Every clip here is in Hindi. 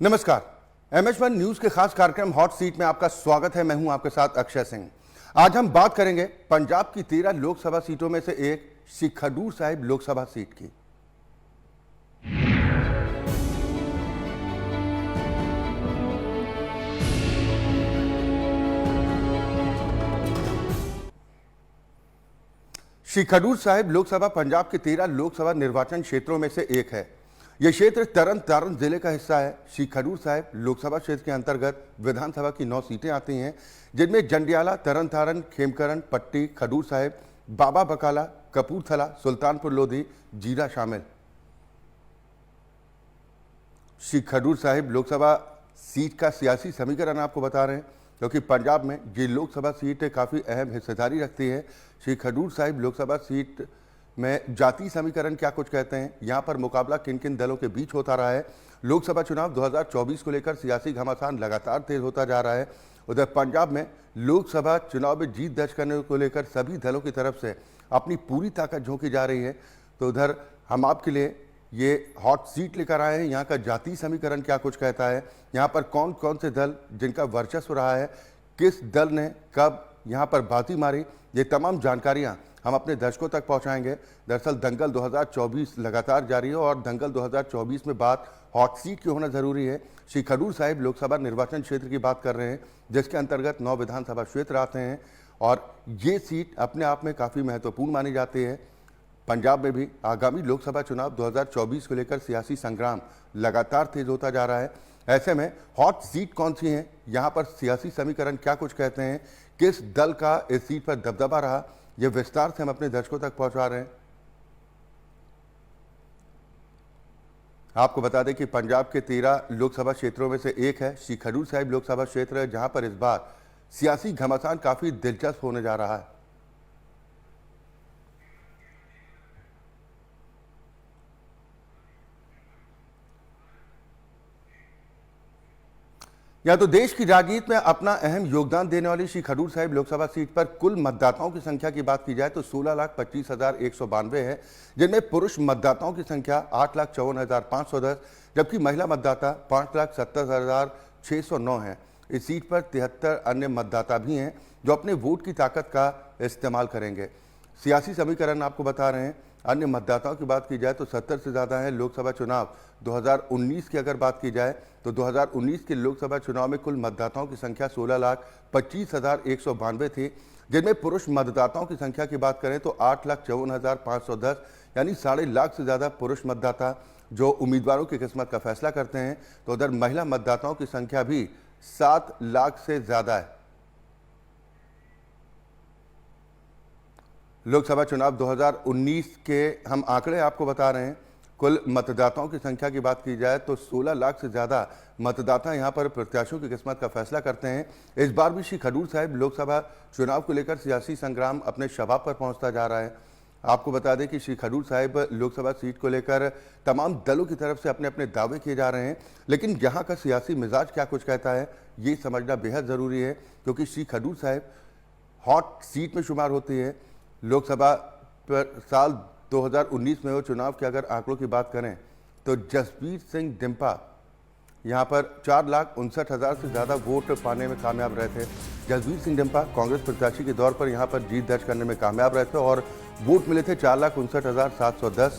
नमस्कार। MS1 न्यूज के खास कार्यक्रम हॉट सीट में आपका स्वागत है। मैं हूं आपके साथ अक्षय सिंह। आज हम बात करेंगे पंजाब की 13 लोकसभा सीटों में से एक श्री खडूर साहिब लोकसभा सीट की। श्री खडूर साहिब लोकसभा पंजाब के 13 लोकसभा निर्वाचन क्षेत्रों में से एक है। यह क्षेत्र तरन तारण जिले का हिस्सा है। श्री खडूर साहिब लोकसभा क्षेत्र के अंतर्गत विधानसभा की 9 सीटें आती हैं, जिनमें जंडियाला, तरन तारण, खेमकरण, पट्टी, खडूर साहिब, बाबा बकाला, कपूरथला, सुल्तानपुर लोधी, जीरा शामिल। श्री खडूर साहिब लोकसभा सीट का सियासी समीकरण आपको बता रहे हैं, क्योंकि पंजाब में ये लोकसभा सीट काफ़ी अहम हिस्सेदारी रखती है। श्री खडूर साहिब लोकसभा सीट में जाति समीकरण क्या कुछ कहते हैं, यहाँ पर मुकाबला किन किन दलों के बीच होता रहा है, लोकसभा चुनाव 2024 को लेकर सियासी घमासान लगातार तेज होता जा रहा है। उधर पंजाब में लोकसभा चुनाव में जीत दर्ज करने को लेकर सभी दलों की तरफ से अपनी पूरी ताकत झोंकी जा रही है। तो उधर हम आपके लिए ये हॉट सीट लेकर आए हैं। यहाँ का जाति समीकरण क्या कुछ कहता है, यहाँ पर कौन कौन से दल जिनका वर्चस्व रहा है, किस दल ने कब यहाँ पर बाजी मारी, ये तमाम जानकारियाँ हम अपने दर्शकों तक पहुंचाएंगे। दरअसल दंगल 2024 लगातार जारी है और दंगल 2024 में बात हॉट सीट की होना जरूरी है। श्री खडूर साहिब लोकसभा निर्वाचन क्षेत्र की बात कर रहे हैं, जिसके अंतर्गत 9 विधानसभा क्षेत्र आते हैं और ये सीट अपने आप में काफ़ी महत्वपूर्ण मानी जाती है। पंजाब में भी आगामी लोकसभा चुनाव 2024 को लेकर सियासी संग्राम लगातार तेज होता जा रहा है। ऐसे में हॉट सीट कौन सी हैं, यहाँ पर सियासी समीकरण क्या कुछ कहते हैं, किस दल का इस सीट पर दबदबा रहा, ये विस्तार से हम अपने दर्शकों तक पहुंचा रहे हैं। आपको बता दें कि पंजाब के 13 लोकसभा क्षेत्रों में से एक है श्री खडूर साहिब लोकसभा क्षेत्र, जहां पर इस बार सियासी घमासान काफी दिलचस्प होने जा रहा है। यहाँ तो देश की राजनीति में अपना अहम योगदान देने वाली श्री खडूर साहिब लोकसभा सीट पर कुल मतदाताओं की संख्या की बात की जाए तो 16,25,192 है, जिनमें पुरुष मतदाताओं की संख्या 8,54,510, जबकि महिला मतदाता 5,70,609 है। इस सीट पर 73 अन्य मतदाता भी हैं जो अपने वोट की ताकत का इस्तेमाल करेंगे। सियासी समीकरण आपको बता रहे हैं। अन्य मतदाताओं की बात की जाए तो 70 से ज़्यादा है। लोकसभा चुनाव 2019 की अगर बात की जाए तो 2019 के लोकसभा चुनाव में कुल मतदाताओं की संख्या 16,25,192 थी, जिनमें पुरुष मतदाताओं की संख्या की बात करें तो 8,54,510, यानी 1.5 लाख से ज़्यादा पुरुष मतदाता जो उम्मीदवारों की किस्मत का फैसला करते हैं। तो उधर महिला मतदाताओं की संख्या भी 7 लाख से ज़्यादा है। लोकसभा चुनाव 2019 के हम आंकड़े आपको बता रहे हैं। कुल मतदाताओं की संख्या की बात की जाए तो 16 लाख से ज़्यादा मतदाता यहां पर प्रत्याशियों की किस्मत का फैसला करते हैं। इस बार भी श्री खडूर साहिब लोकसभा चुनाव को लेकर सियासी संग्राम अपने शबाब पर पहुंचता जा रहा है। आपको बता दें कि श्री खडूर साहिब लोकसभा सीट को लेकर तमाम दलों की तरफ से अपने अपने दावे किए जा रहे हैं, लेकिन यहाँ का सियासी मिजाज क्या कुछ कहता है ये समझना बेहद ज़रूरी है, क्योंकि श्री खडूर साहिब हॉट सीट में शुमार होती है। लोकसभा पर साल 2019 में हो चुनाव के अगर आंकड़ों की बात करें तो जसबीर सिंह डिम्पा यहां पर 4,59,000 से ज़्यादा वोट पाने में कामयाब रहे थे। जसबीर सिंह डिम्पा कांग्रेस प्रत्याशी के तौर पर यहां पर जीत दर्ज करने में कामयाब रहे थे और वोट मिले थे 4,59,710।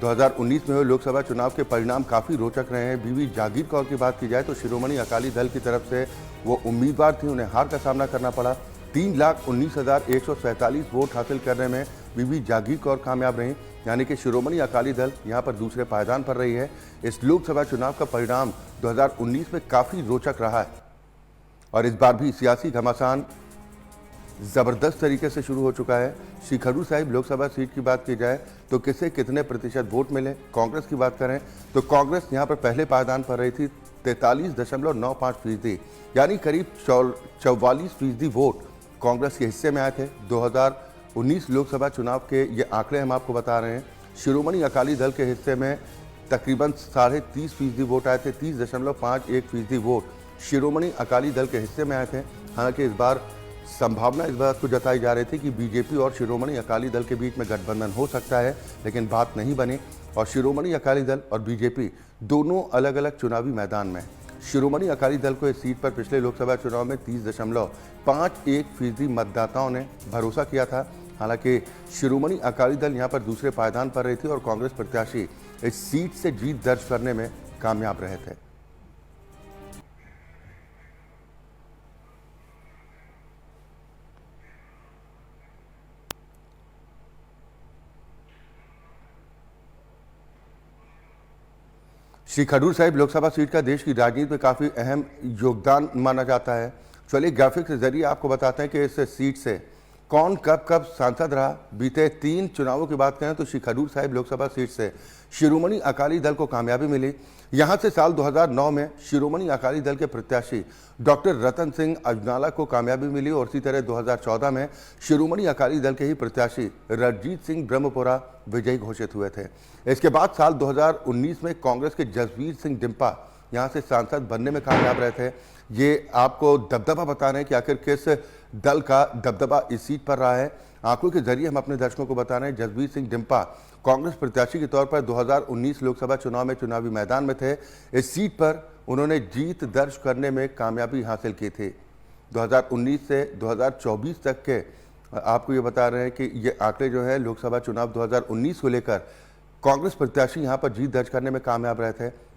2019 में हुए लोकसभा चुनाव के परिणाम काफ़ी रोचक रहे हैं। बीवी जागीर कौर की बात की जाए तो शिरोमणि अकाली दल की तरफ से वो उम्मीदवार थी, उन्हें हार का सामना करना पड़ा। 3,19,147 वोट हासिल करने में बीबी जागीर कौर कामयाब रहीं, यानी कि शिरोमणि अकाली दल यहां पर दूसरे पायदान पर रही है। इस लोकसभा चुनाव का परिणाम 2019 में काफ़ी रोचक रहा है और इस बार भी सियासी घमासान ज़बरदस्त तरीके से शुरू हो चुका है। श्री खडूर साहिब लोकसभा सीट की बात की जाए तो किसे कितने प्रतिशत वोट मिले। कांग्रेस की बात करें तो कांग्रेस यहां पर पहले पायदान पर रही थी, 43.95%, यानी करीब 44% वोट कांग्रेस के हिस्से में आए थे। 2019 लोकसभा चुनाव के ये आंकड़े हम आपको बता रहे हैं। शिरोमणि अकाली दल के हिस्से में तकरीबन 30.5% वोट आए थे। 30.51% वोट शिरोमणि अकाली दल के हिस्से में आए थे। हालांकि इस बार संभावना इस बात को जताई जा रही थी कि बीजेपी और शिरोमणि अकाली दल के बीच में गठबंधन हो सकता है, लेकिन बात नहीं बनी और शिरोमणि अकाली दल और बीजेपी दोनों अलग अलग चुनावी मैदान में। शिरोमणि अकाली दल को इस सीट पर पिछले लोकसभा चुनाव में 30.51% मतदाताओं ने भरोसा किया था। हालांकि शिरोमणि अकाली दल यहां पर दूसरे पायदान पर रही थी और कांग्रेस प्रत्याशी इस सीट से जीत दर्ज करने में कामयाब रहे थे। श्री खडूर साहिब लोकसभा सीट का देश की राजनीति में काफी अहम योगदान माना जाता है। चलिए ग्राफिक के जरिए आपको बताते हैं कि इस सीट से कौन कब कब सांसद रहा। बीते 3 चुनावों की बात करें तो श्री खडूर साहिब लोकसभा सीट से शिरोमणि अकाली दल को कामयाबी मिली। यहां से साल 2009 में शिरोमणि अकाली दल के प्रत्याशी डॉक्टर रतन सिंह अजनाला को कामयाबी मिली और इसी तरह 2014 में शिरोमणि अकाली दल के ही प्रत्याशी रणजीत सिंह ब्रह्मपुरा विजयी घोषित हुए थे। इसके बाद साल 2019 में कांग्रेस के जसवीर सिंह डिम्पा यहां से सांसद बनने में कामयाब रहे थे। ये आपको दबदबा बता रहे हैं कि आखिर किस दल का दबदबा इस सीट पर रहा है। आंकड़ों के जरिए हम अपने दर्शकों को बता रहे हैं, जसवीर सिंह डिम्पा कांग्रेस प्रत्याशी के तौर पर 2019 लोकसभा चुनाव में चुनावी मैदान में थे। इस सीट पर उन्होंने जीत दर्ज करने में कामयाबी हासिल की थी। 2019 से 2024 तक के आपको ये बता रहे हैं कि ये आंकड़े जो है लोकसभा चुनाव 2019 को लेकर कांग्रेस प्रत्याशी यहां पर जीत दर्ज करने में कामयाब रहे थे।